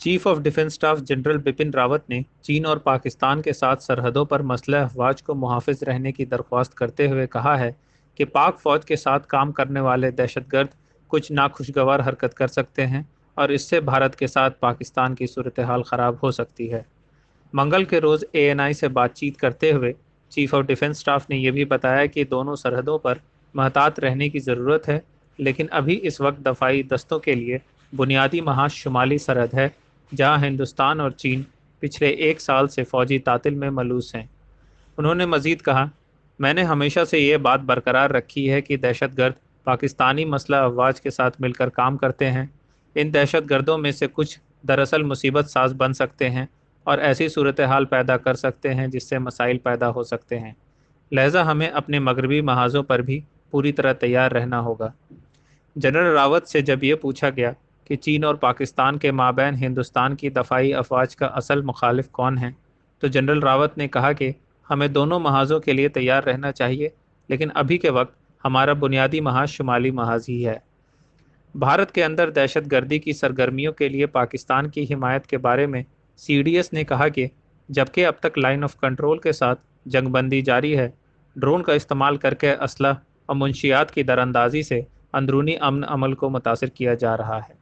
Chief of defence staff general Bipin Rawat ने चीन और पाकिस्तान के साथ सरहदों पर मसला अफवाज को मुहाफिज रहने की दरख्वास्त करते हुए कहा है कि पाक फौज के साथ काम करने वाले दहशतगर्द कुछ नाखुशगवार हरकत कर सकते हैं और इससे भारत के साथ पाकिस्तान की सूरत हाल ख़राब हो सकती है। मंगल के रोज़ एएनआई से बातचीत करते हुए चीफ ऑफ डिफेंस स्टाफ ने यह भी बताया कि दोनों सरहदों पर महतात रहने की ज़रूरत है, लेकिन अभी इस वक्त दफाई दस्तों के लिए बुनियादी महाज शुमाली सरहद है, जहां हिंदुस्तान और चीन पिछले एक साल से फौजी तातिल में मलूस हैं। उन्होंने मजीद कहा, मैंने हमेशा से ये बात बरकरार रखी है कि दहशतगर्द पाकिस्तानी मसला अफवाज के साथ मिलकर काम करते हैं। इन दहशत गर्दों में से कुछ दरअसल मुसीबत साज बन सकते हैं और ऐसी सूरत हाल पैदा कर सकते हैं जिससे मसाइल पैदा हो सकते हैं। लिहाजा हमें अपने मगरबी महाजों पर भी पूरी तरह तैयार रहना होगा। जनरल रावत से जब ये पूछा गया कि चीन और पाकिस्तान के माबैन हिंदुस्तान की दफाई अफवाज का असल मुखालिफ कौन है, तो जनरल रावत ने कहा कि हमें दोनों महाजों के लिए तैयार रहना चाहिए, लेकिन अभी के वक्त हमारा बुनियादी महाज शुमाली महाज ही है। भारत के अंदर दहशत गर्दी की सरगर्मियों के लिए पाकिस्तान की हिमायत के बारे में सीडीएस ने कहा कि जबकि अब तक लाइन ऑफ कंट्रोल के साथ जंगबंदी जारी है, ड्रोन का इस्तेमाल करके असलह और मुंशियात की दरअंदाजी से अंदरूनी अमन अमल को मुतासर किया जा रहा है।